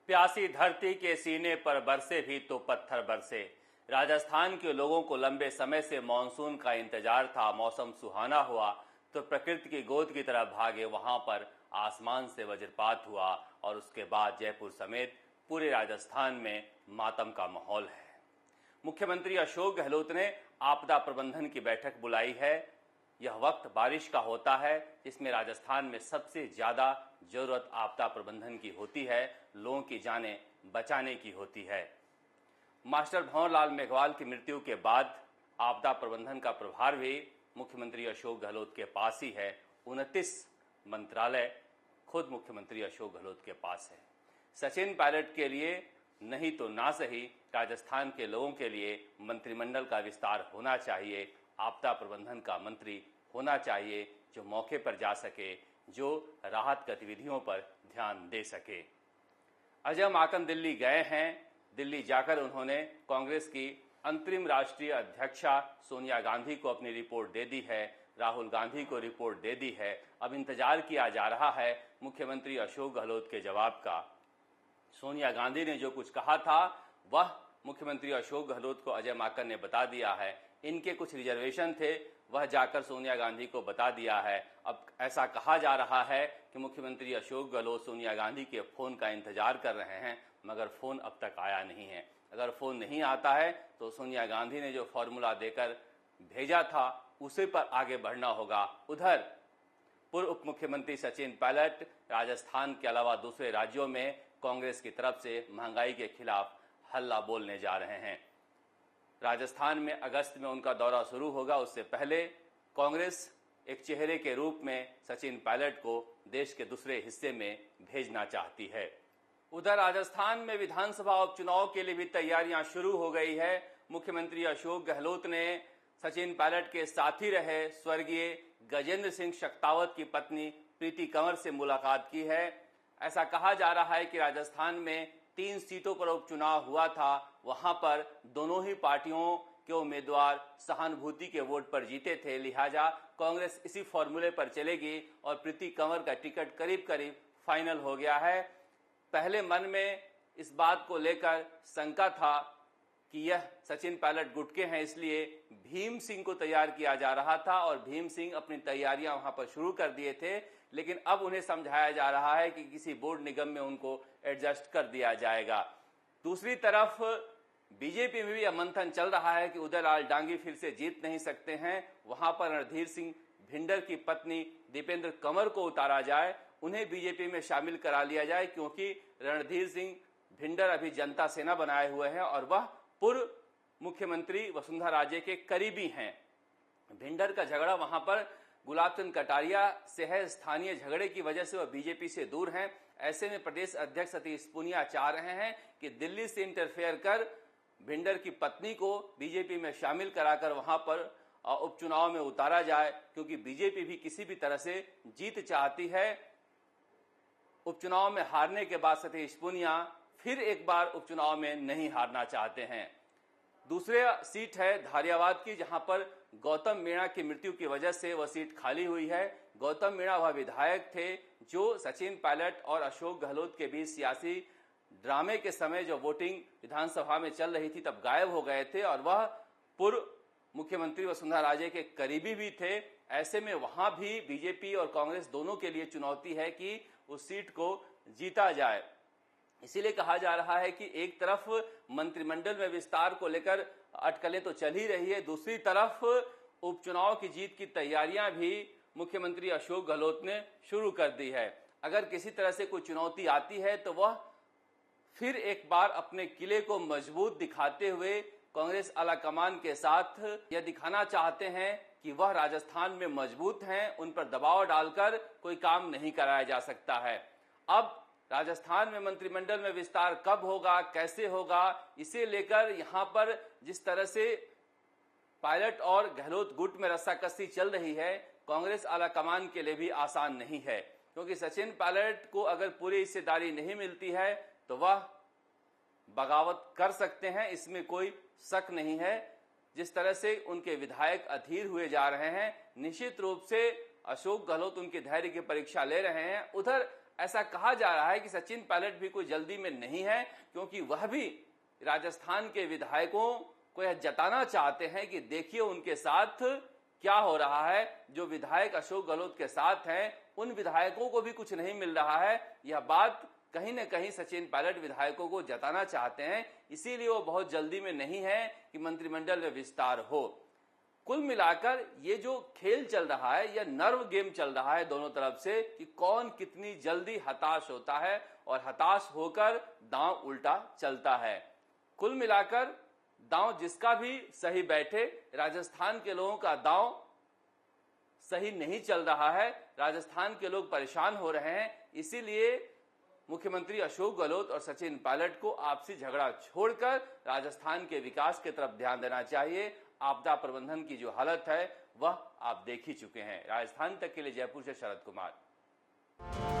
प्यासी धरती के सीने पर बरसे भी तो पत्थर बरसे। राजस्थान के लोगों को लंबे समय से मानसून का इंतजार था। मौसम सुहाना हुआ तो प्रकृति की गोद की तरफ भागे। वहां पर आसमान से वज्रपात हुआ और उसके बाद जयपुर समेत पूरे राजस्थान में मातम का माहौल है। मुख्यमंत्री अशोक गहलोत ने आपदा प्रबंधन की बैठक बुलाई है। यह वक्त बारिश का होता है जिसमें राजस्थान में सबसे ज्यादा जरूरत आपदा प्रबंधन की होती है, लोगों की जानें बचाने की होती है। मास्टर भंवरलाल मेघवाल की मृत्यु के बाद आपदा प्रबंधन का प्रभार भी मुख्यमंत्री अशोक गहलोत के पास ही है। 29 मंत्रालय खुद मुख्यमंत्री अशोक गहलोत के पास है। सचिन पायलट के लिए नहीं तो ना सही राजस्थान के लोगों के लिए मंत्रिमंडल का विस्तार होना चाहिए। आपदा प्रबंधन का मंत्री होना चाहिए जो मौके पर जा सके, जो राहत गतिविधियों पर ध्यान दे सके। अजय माकन दिल्ली गए हैं। दिल्ली जाकर उन्होंने कांग्रेस की अंतरिम राष्ट्रीय अध्यक्षा सोनिया गांधी को अपनी रिपोर्ट दे दी है, राहुल गांधी को रिपोर्ट दे दी है। अब इंतजार किया जा रहा है मुख्यमंत्री अशोक गहलोत के जवाब का। सोनिया गांधी ने जो कुछ कहा था वह मुख्यमंत्री अशोक गहलोत को अजय माकन ने बता दिया है। इनके कुछ रिजर्वेशन थे, वह जाकर सोनिया गांधी को बता दिया है। अब ऐसा कहा जा रहा है कि मुख्यमंत्री अशोक गहलोत सोनिया गांधी के फोन का इंतजार कर रहे हैं, मगर फोन अब तक आया नहीं है। अगर फोन नहीं आता है तो सोनिया गांधी ने जो फॉर्मूला देकर भेजा था उसे पर आगे बढ़ना होगा। उधर पूर्व उप मुख्यमंत्री सचिन पायलट राजस्थान के अलावा दूसरे राज्यों में कांग्रेस की तरफ से महंगाई के खिलाफ हल्ला बोलने जा रहे हैं। राजस्थान में अगस्त में उनका दौरा शुरू होगा। उससे पहले कांग्रेस एक चेहरे के रूप में सचिन पायलट को देश के दूसरे हिस्से में भेजना चाहती है। उधर राजस्थान में विधानसभा उपचुनाव के लिए भी तैयारियां शुरू हो गई है। मुख्यमंत्री अशोक गहलोत ने सचिन पायलट के साथी रहे स्वर्गीय गजेंद्र सिंह शेखावत की पत्नी प्रीति कंवर से मुलाकात की है। ऐसा कहा जा रहा है कि राजस्थान में 3 सीटों पर उपचुनाव हुआ था, वहां पर दोनों ही पार्टियों के उम्मीदवार सहानुभूति के वोट पर जीते थे। लिहाजा कांग्रेस इसी फॉर्मूले पर चलेगी और प्रीति कंवर का टिकट करीब करीब फाइनल हो गया है। पहले मन में इस बात को लेकर शंका था कि यह सचिन पायलट गुट के हैं, इसलिए भीम सिंह को तैयार किया जा रहा था और भीम सिंह अपनी तैयारियां वहां पर शुरू कर दिए थे। लेकिन अब उन्हें समझाया जा रहा है कि किसी बोर्ड निगम में उनको एडजस्ट कर दिया जाएगा। दूसरी तरफ बीजेपी में भी यह मंथन चल रहा है कि उदयलाल डांगी फिर से जीत नहीं सकते हैं। वहां पर रणधीर सिंह भिंडर की पत्नी दीपेंद्र कंवर को उतारा जाए, उन्हें बीजेपी में शामिल करा लिया जाए, क्योंकि रणधीर सिंह भिंडर अभी जनता सेना बनाए हुए हैं और वह पूर्व मुख्यमंत्री वसुंधरा राजे के करीबी हैं। भिंडर का झगड़ा वहां पर गुलाब चंद कटारिया से है। स्थानीय झगड़े की वजह से वह बीजेपी से दूर हैं। ऐसे में प्रदेश अध्यक्ष सतीश पूनिया चाह रहे हैं कि दिल्ली से इंटरफेयर कर भिंडर की पत्नी को बीजेपी में शामिल कराकर वहां पर उपचुनाव में उतारा जाए, क्योंकि बीजेपी भी किसी भी तरह से जीत चाहती है। उपचुनाव में हारने के बाद सतीश पूनिया फिर एक बार उपचुनाव में नहीं हारना चाहते हैं। दूसरे सीट है धारियावाद की, जहां पर गौतम मीणा की मृत्यु की वजह से वह सीट खाली हुई है। गौतम मीणा वह विधायक थे जो सचिन पायलट और अशोक गहलोत के बीच सियासी ड्रामे के समय जो वोटिंग विधानसभा में चल रही थी तब गायब हो गए थे और वह पूर्व मुख्यमंत्री वसुंधरा राजे के करीबी भी थे। ऐसे में वहां भी बीजेपी और कांग्रेस दोनों के लिए चुनौती है कि उस सीट को जीता जाए। इसीलिए कहा जा रहा है कि एक तरफ मंत्रिमंडल में विस्तार को लेकर अटकलें तो चल ही रही है, दूसरी तरफ उपचुनाव की जीत की तैयारियां भी मुख्यमंत्री अशोक गहलोत ने शुरू कर दी है। अगर किसी तरह से कोई चुनौती आती है तो वह फिर एक बार अपने किले को मजबूत दिखाते हुए कांग्रेस आलाकमान के साथ यह दिखाना चाहते हैं कि वह राजस्थान में मजबूत हैं, उन पर दबाव डालकर कोई काम नहीं कराया जा सकता है। अब राजस्थान में मंत्रिमंडल में विस्तार कब होगा, कैसे होगा, इसे लेकर यहां पर जिस तरह से पायलट और गहलोत गुट में रस्साकसी चल रही है, कांग्रेस आलाकमान के लिए भी आसान नहीं है, क्योंकि सचिन पायलट को अगर पूरी हिस्सेदारी नहीं मिलती है तो वह बगावत कर सकते हैं, इसमें कोई शक नहीं है। जिस तरह से उनके विधायक अधीर हुए जा रहे हैं, निश्चित रूप से अशोक गहलोत उनके धैर्य की परीक्षा ले रहे हैं। उधर ऐसा कहा जा रहा है कि सचिन पायलट भी कोई जल्दी में नहीं है, क्योंकि वह भी राजस्थान के विधायकों को यह जताना चाहते हैं कि देखिए उनके साथ क्या हो रहा है। जो विधायक अशोक गहलोत के साथ हैं उन विधायकों को भी कुछ नहीं मिल रहा है। यह बात कहीं न कहीं सचिन पायलट विधायकों को जताना चाहते हैं, इसीलिए वो बहुत जल्दी में नहीं है कि मंत्रिमंडल में विस्तार हो। कुल मिलाकर ये जो खेल चल रहा है, यह नर्व गेम चल रहा है दोनों तरफ से कि कौन कितनी जल्दी हताश होता है और हताश होकर दांव उल्टा चलता है। कुल मिलाकर दांव जिसका भी सही बैठे, राजस्थान के लोगों का दांव सही नहीं चल रहा है। राजस्थान के लोग परेशान हो रहे हैं, इसीलिए मुख्यमंत्री अशोक गहलोत और सचिन पायलट को आपसी झगड़ा छोड़कर राजस्थान के विकास की तरफ ध्यान देना चाहिए। आपदा प्रबंधन की जो हालत है वह आप देख ही चुके हैं। राजस्थान तक के लिए जयपुर से शरद कुमार।